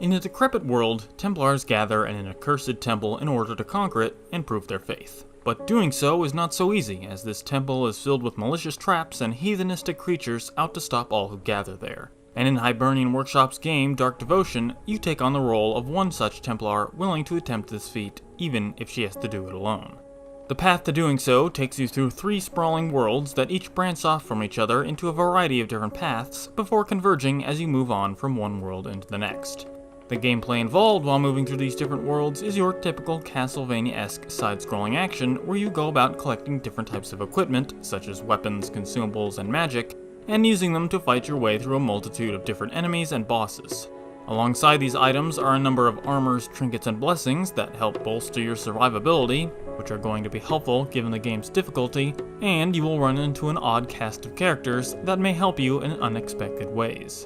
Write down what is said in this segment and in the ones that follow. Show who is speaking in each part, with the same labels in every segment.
Speaker 1: In a decrepit world, Templars gather in an accursed temple in order to conquer it and prove their faith. But doing so is not so easy, as this temple is filled with malicious traps and heathenistic creatures out to stop all who gather there. And in Hibernian Workshop's game, Dark Devotion, you take on the role of one such Templar willing to attempt this feat, even if she has to do it alone. The path to doing so takes you through 3 sprawling worlds that each branch off from each other into a variety of different paths, before converging as you move on from one world into the next. The gameplay involved while moving through these different worlds is your typical Castlevania-esque side-scrolling action where you go about collecting different types of equipment, such as weapons, consumables, and magic, and using them to fight your way through a multitude of different enemies and bosses. Alongside these items are a number of armors, trinkets, and blessings that help bolster your survivability, which are going to be helpful given the game's difficulty, and you will run into an odd cast of characters that may help you in unexpected ways.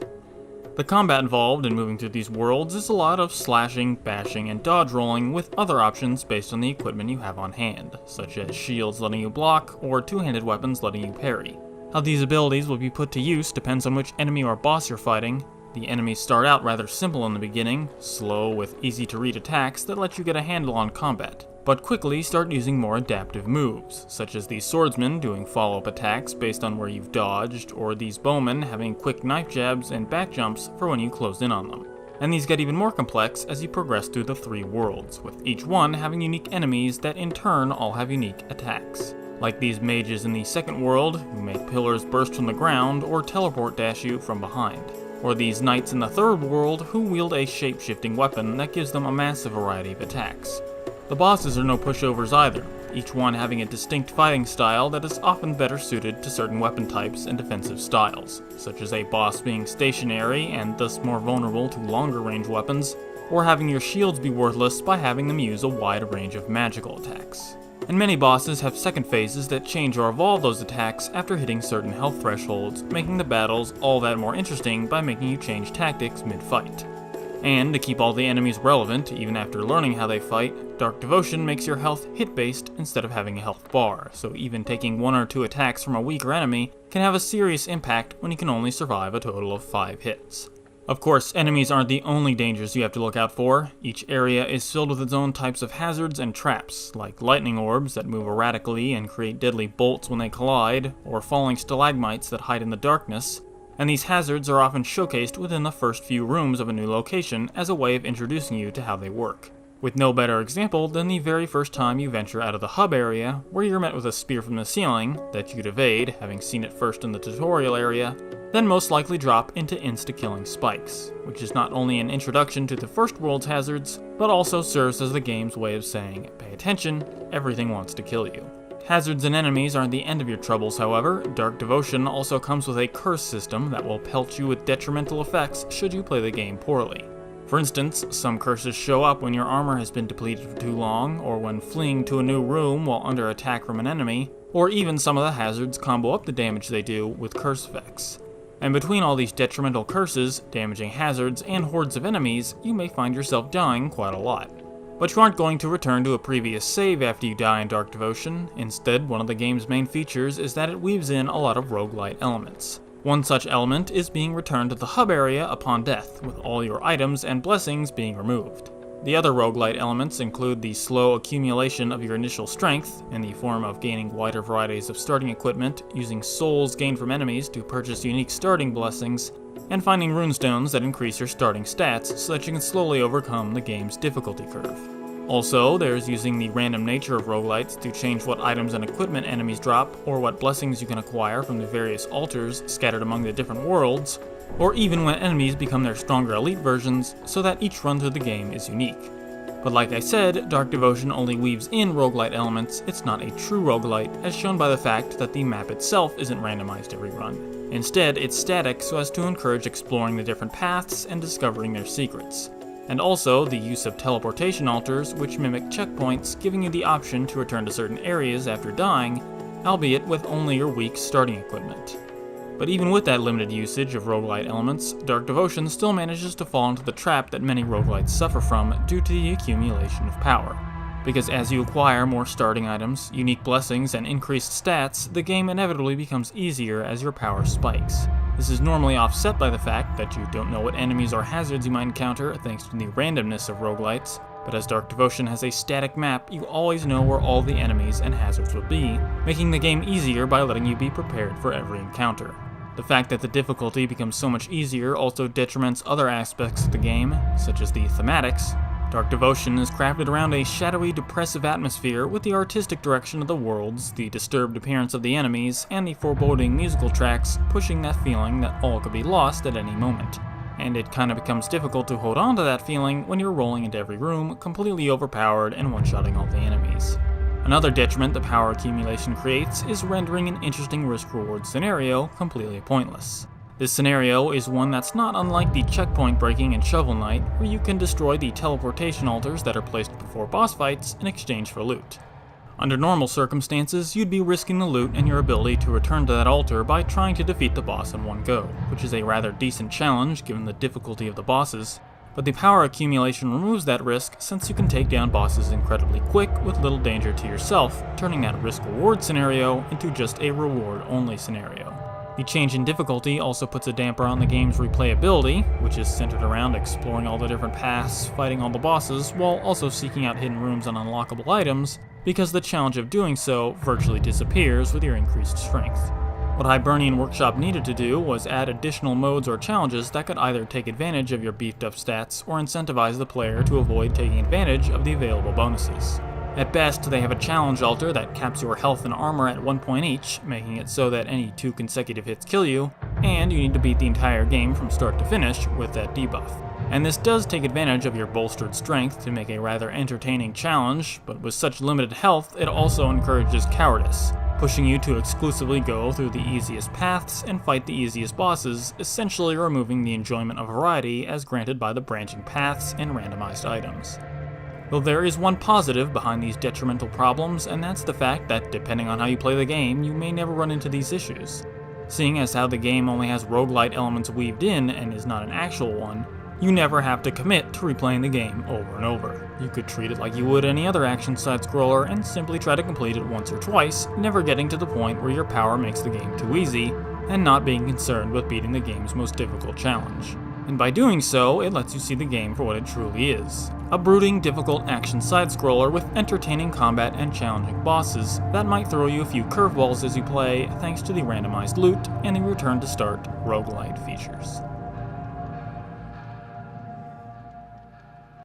Speaker 1: The combat involved in moving through these worlds is a lot of slashing, bashing, and dodge rolling with other options based on the equipment you have on hand, such as shields letting you block or two-handed weapons letting you parry. How these abilities will be put to use depends on which enemy or boss you're fighting. The enemies start out rather simple in the beginning, slow with easy-to-read attacks that let you get a handle on combat, but quickly start using more adaptive moves, such as these swordsmen doing follow-up attacks based on where you've dodged, or these bowmen having quick knife jabs and back jumps for when you close in on them. And these get even more complex as you progress through the 3 worlds, with each one having unique enemies that in turn all have unique attacks. Like these mages in the second world, who make pillars burst from the ground or teleport dash you from behind. Or these knights in the third world who wield a shape-shifting weapon that gives them a massive variety of attacks. The bosses are no pushovers either, each one having a distinct fighting style that is often better suited to certain weapon types and defensive styles, such as a boss being stationary and thus more vulnerable to longer range weapons, or having your shields be worthless by having them use a wide range of magical attacks. And many bosses have second phases that change or evolve those attacks after hitting certain health thresholds, making the battles all that more interesting by making you change tactics mid-fight. And to keep all the enemies relevant, even after learning how they fight, Dark Devotion makes your health hit-based instead of having a health bar, so even taking 1 or 2 attacks from a weaker enemy can have a serious impact when you can only survive a total of 5 hits. Of course, enemies aren't the only dangers you have to look out for. Each area is filled with its own types of hazards and traps, like lightning orbs that move erratically and create deadly bolts when they collide, or falling stalagmites that hide in the darkness, and these hazards are often showcased within the first few rooms of a new location as a way of introducing you to how they work. With no better example than the very first time you venture out of the hub area, where you're met with a spear from the ceiling that you'd evade, having seen it first in the tutorial area, then most likely drop into insta-killing spikes, which is not only an introduction to the first world's hazards, but also serves as the game's way of saying, pay attention, everything wants to kill you. Hazards and enemies aren't the end of your troubles, however. Dark Devotion also comes with a curse system that will pelt you with detrimental effects should you play the game poorly. For instance, some curses show up when your armor has been depleted for too long, or when fleeing to a new room while under attack from an enemy, or even some of the hazards combo up the damage they do with curse effects. And between all these detrimental curses, damaging hazards, and hordes of enemies, you may find yourself dying quite a lot. But you aren't going to return to a previous save after you die in Dark Devotion. Instead, one of the game's main features is that it weaves in a lot of roguelite elements. One such element is being returned to the hub area upon death, with all your items and blessings being removed. The other roguelite elements include the slow accumulation of your initial strength, in the form of gaining wider varieties of starting equipment, using souls gained from enemies to purchase unique starting blessings, and finding runestones that increase your starting stats so that you can slowly overcome the game's difficulty curve. Also, there's using the random nature of roguelites to change what items and equipment enemies drop, or what blessings you can acquire from the various altars scattered among the different worlds, or even when enemies become their stronger elite versions, so that each run through the game is unique. But like I said, Dark Devotion only weaves in roguelite elements, it's not a true roguelite, as shown by the fact that the map itself isn't randomized every run. Instead, it's static so as to encourage exploring the different paths and discovering their secrets. And also the use of teleportation altars, which mimic checkpoints, giving you the option to return to certain areas after dying, albeit with only your weak starting equipment. But even with that limited usage of roguelite elements, Dark Devotion still manages to fall into the trap that many roguelites suffer from due to the accumulation of power. Because as you acquire more starting items, unique blessings, and increased stats, the game inevitably becomes easier as your power spikes. This is normally offset by the fact that you don't know what enemies or hazards you might encounter thanks to the randomness of roguelites, but as Dark Devotion has a static map, you always know where all the enemies and hazards will be, making the game easier by letting you be prepared for every encounter. The fact that the difficulty becomes so much easier also detriments other aspects of the game, such as the thematics. Dark Devotion is crafted around a shadowy, depressive atmosphere with the artistic direction of the worlds, the disturbed appearance of the enemies, and the foreboding musical tracks pushing that feeling that all could be lost at any moment. And it kinda becomes difficult to hold on to that feeling when you're rolling into every room, completely overpowered and one-shotting all the enemies. Another detriment the power accumulation creates is rendering an interesting risk-reward scenario completely pointless. This scenario is one that's not unlike the checkpoint breaking in Shovel Knight, where you can destroy the teleportation altars that are placed before boss fights in exchange for loot. Under normal circumstances, you'd be risking the loot and your ability to return to that altar by trying to defeat the boss in one go, which is a rather decent challenge given the difficulty of the bosses, but the power accumulation removes that risk since you can take down bosses incredibly quick with little danger to yourself, turning that risk-reward scenario into just a reward-only scenario. The change in difficulty also puts a damper on the game's replayability, which is centered around exploring all the different paths, fighting all the bosses, while also seeking out hidden rooms and unlockable items, because the challenge of doing so virtually disappears with your increased strength. What Hibernian Workshop needed to do was add additional modes or challenges that could either take advantage of your beefed up stats or incentivize the player to avoid taking advantage of the available bonuses. At best, they have a challenge altar that caps your health and armor at 1 point each, making it so that any 2 consecutive hits kill you, and you need to beat the entire game from start to finish with that debuff. And this does take advantage of your bolstered strength to make a rather entertaining challenge, but with such limited health, it also encourages cowardice, pushing you to exclusively go through the easiest paths and fight the easiest bosses, essentially removing the enjoyment of variety as granted by the branching paths and randomized items. Though there is one positive behind these detrimental problems, and that's the fact that depending on how you play the game, you may never run into these issues. Seeing as how the game only has roguelite elements weaved in and is not an actual one, you never have to commit to replaying the game over and over. You could treat it like you would any other action side-scroller and simply try to complete it once or twice, never getting to the point where your power makes the game too easy, and not being concerned with beating the game's most difficult challenge. And by doing so, it lets you see the game for what it truly is. A brooding, difficult action side-scroller with entertaining combat and challenging bosses that might throw you a few curveballs as you play thanks to the randomized loot and the return to start roguelite features.